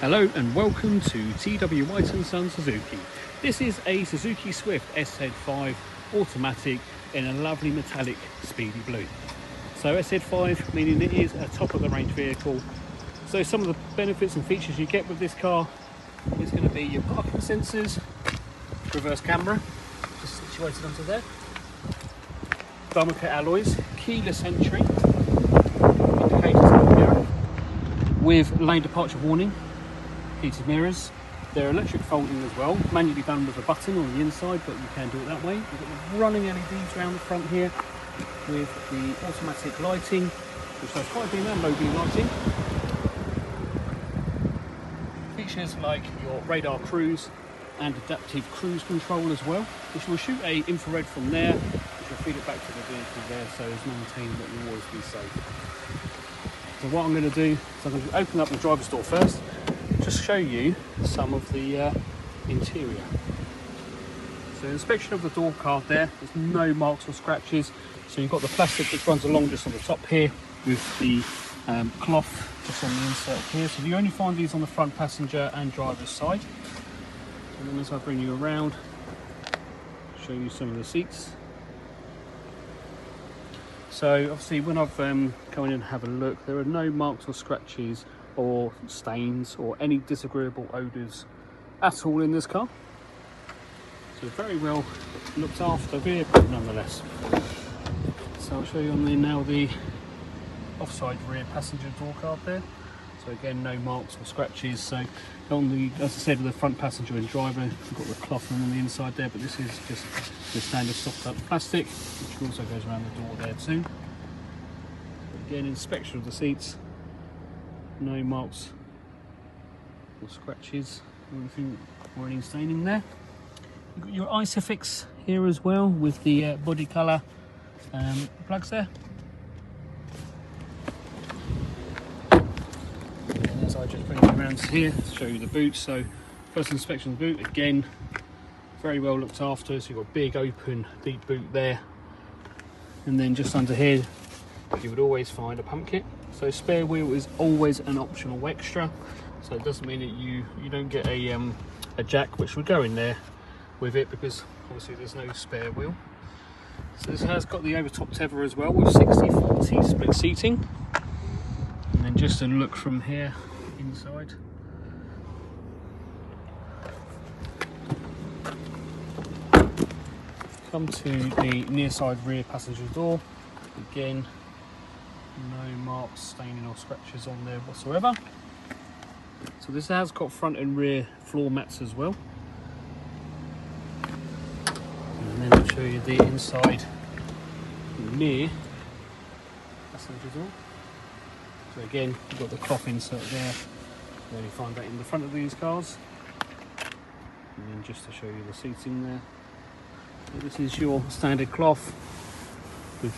Hello and welcome to TW White & Son Suzuki. This is a Suzuki Swift SZ5 automatic in a lovely metallic Speedy blue. So SZ5 meaning it is a top of the range vehicle. So some of the benefits and features you get with this car is going to be your parking sensors, reverse camera, just situated under there, diamond cut alloys, keyless entry, indicators on the mirror, with lane departure warning, heated mirrors. They're electric folding as well, manually done with a button on the inside, but you can do it that way. You've got the running LEDs around the front here with the automatic lighting, which does high beam and low beam lighting. Features like your radar cruise and adaptive cruise control as well, which will shoot a infrared from there, which will feed it back to the vehicle there, so it's maintaining that you'll always be safe. So what I'm going to do is I'm going to open up the driver's door first, just show you some of the interior. So inspection of the door card there, there's no marks or scratches. So you've got the plastic which runs along just on the top here with the cloth just on the insert here. So you only find these on the front passenger and driver's side. And then as I bring you around, show you some of the seats. So obviously when I've come in and have a look, there are no marks or scratches or stains or any disagreeable odours at all in this car. So very well looked after vehicle nonetheless. So I'll show you on there now the offside rear passenger door card there. So again, no marks or scratches. So on the, as I said, with the front passenger and driver, you've got the cloth on the inside there, but this is just the standard soft up plastic, which also goes around the door there too. Again, inspection of the seats, no marks or scratches or anything or any staining there. You've got your Isofix here as well with the body colour plugs there. And as I just bring you around here to show you the boot, so first inspection of the boot, again very well looked after. So you've got big open deep boot there, and then just under here you would always find a pump kit. So spare wheel is always an optional extra, so it doesn't mean that you don't get a jack which would go in there with it, because obviously there's no spare wheel. So this has got the overtop tether as well with 60/40 split seating. And then just a look from here inside. Come to the near side rear passenger door. Again, no marks, staining or scratches on there whatsoever. So this has got front and rear floor mats as well. And then I'll show you the inside near passenger door. So again, you've got the cloth insert there. You only find that in the front of these cars. And then just to show you the seating there. So this is your standard cloth with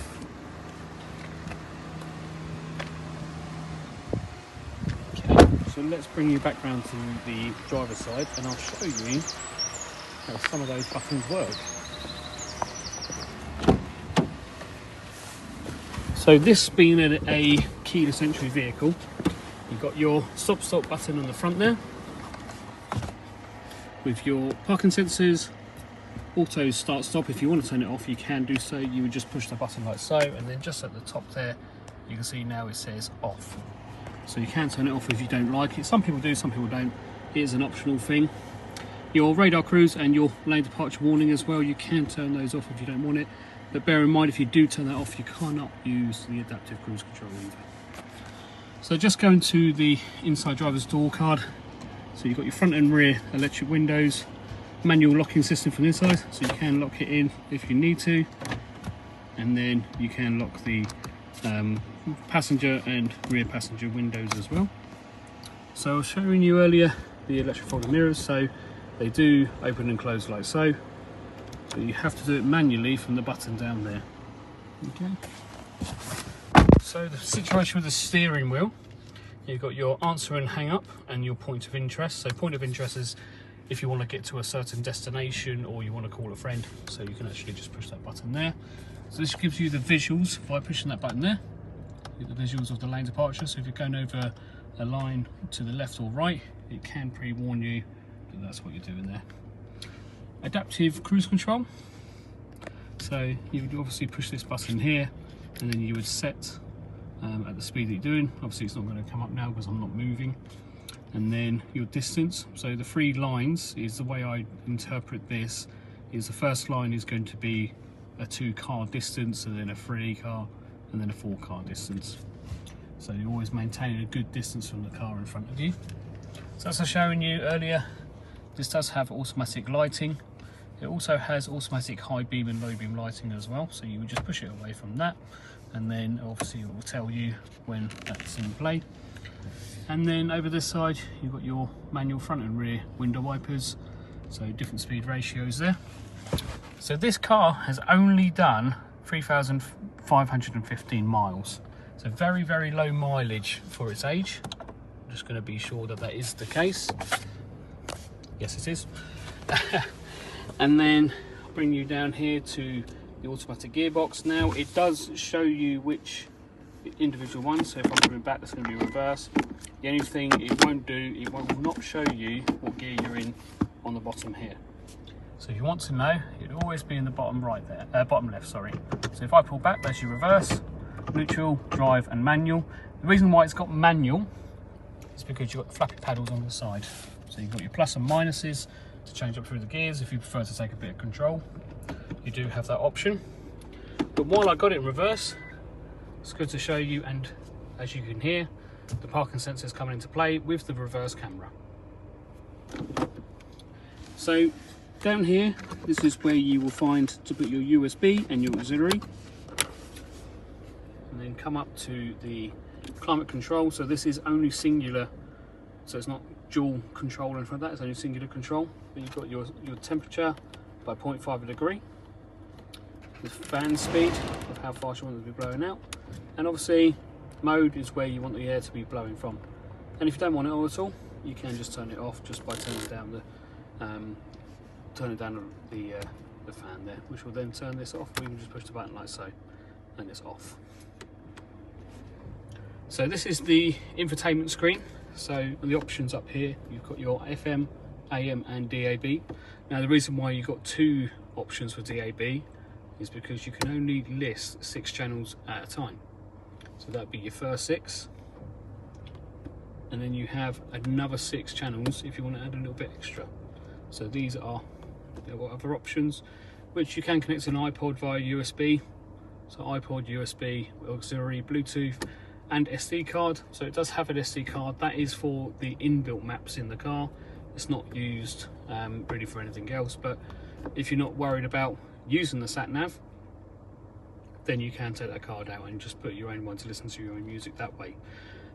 So let's bring you back round to the driver's side and I'll show you how some of those buttons work. So this being a keyless entry vehicle, you've got your stop button on the front there with your parking sensors, auto start stop. If you want to turn it off you can do so. You would just push the button like so, and then just at the top there you can see now it says off. So you can turn it off if you don't like it. Some people do, some people don't. It is an optional thing. Your radar cruise and your lane departure warning as well, you can turn those off if you don't want it. But bear in mind, if you do turn that off, you cannot use the adaptive cruise control either. So just going to the inside driver's door card. So you've got your front and rear electric windows, manual locking system from the inside, so you can lock it in if you need to. And then you can lock the passenger and rear passenger windows as well. So I was showing you earlier the electric folding mirrors, so they do open and close like so. So you have to do it manually from the button down there. Okay. So the situation with the steering wheel, you've got your answer and hang up and your point of interest. So point of interest is if you want to get to a certain destination or you want to call a friend, so you can actually just push that button there. So this gives you the visuals by pushing that button there. The visuals of the lane departure. So if you're going over a line to the left or right, it can pre-warn you that that's what you're doing there. Adaptive cruise control. So you would obviously push this button here, and then you would set at the speed that you're doing. Obviously it's not going to come up now because I'm not moving. And then your distance. So the 3 lines is the way I interpret this, is the first line is going to be a 2-car distance, and then a 3-car, and then a 4-car distance. So you're always maintaining a good distance from the car in front of you. So as I was showing you earlier, this does have automatic lighting. It also has automatic high beam and low beam lighting as well. So you would just push it away from that, and then obviously it will tell you when that's in play. And then over this side, you've got your manual front and rear window wipers. So different speed ratios there. So this car has only done 3,515 miles. So very, very low mileage for its age. I'm just going to be sure that that is the case. Yes, it is. And then I'll bring you down here to the automatic gearbox. Now it does show you which individual ones. So if I'm coming back, that's going to be reverse. The only thing it won't do, it will not show you what gear you're in on the bottom here. So if you want to know, it'll always be in the bottom right there, bottom left, sorry. So if I pull back, that's your reverse, neutral, drive and manual. The reason why it's got manual is because you've got the flappy paddles on the side. So you've got your plus and minuses to change up through the gears if you prefer to take a bit of control. You do have that option. But while I got it in reverse, it's good to show you, and as you can hear, the parking sensors coming into play with the reverse camera. So down here, this is where you will find to put your USB and your auxiliary. And then come up to the climate control. So this is only singular, so it's not dual control in front of that, it's only singular control. But you've got your temperature by 0.5 degree. The fan speed of how fast you want it to be blowing out. And obviously mode is where you want the air to be blowing from. And if you don't want it on at all, you can just turn it off just by turning down the fan there, which will then turn this off. We can just push the button like so, and it's off. So this is the infotainment screen. So the options up here, you've got your FM, AM and DAB. Now the reason why you've got 2 options for DAB is because you can only list 6 channels at a time. So that'd be your first 6, and then you have another 6 channels if you want to add a little bit extra. So these are other options which you can connect to an iPod via USB. So iPod, USB, auxiliary, Bluetooth and SD card. So it does have an SD card. That is for the inbuilt maps in the car. It's not used really for anything else, but if you're not worried about using the sat nav, then you can take that card out and just put your own one to listen to your own music that way.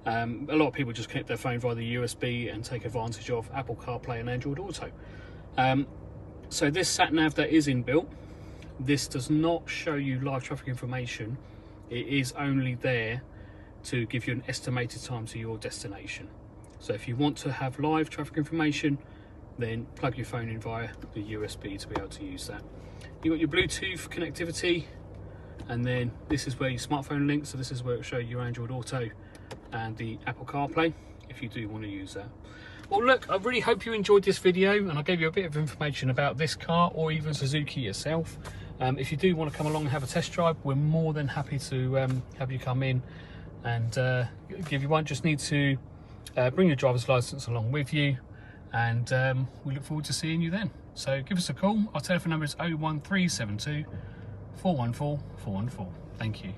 A lot of people just connect their phone via the USB and take advantage of Apple CarPlay and Android Auto. So this sat nav that is inbuilt, this does not show you live traffic information. It is only there to give you an estimated time to your destination. So if you want to have live traffic information, then plug your phone in via the USB to be able to use that. You've got your Bluetooth connectivity, and then this is where your smartphone links. So this is where it will show you Android Auto and the Apple CarPlay if you do want to use that. Well look, I really hope you enjoyed this video and I gave you a bit of information about this car or even Suzuki itself. If you do want to come along and have a test drive, we're more than happy to have you come in and give you one. Just need to bring your driver's license along with you, and we look forward to seeing you then. So give us a call. Our telephone number is 01372 414 414. Thank you.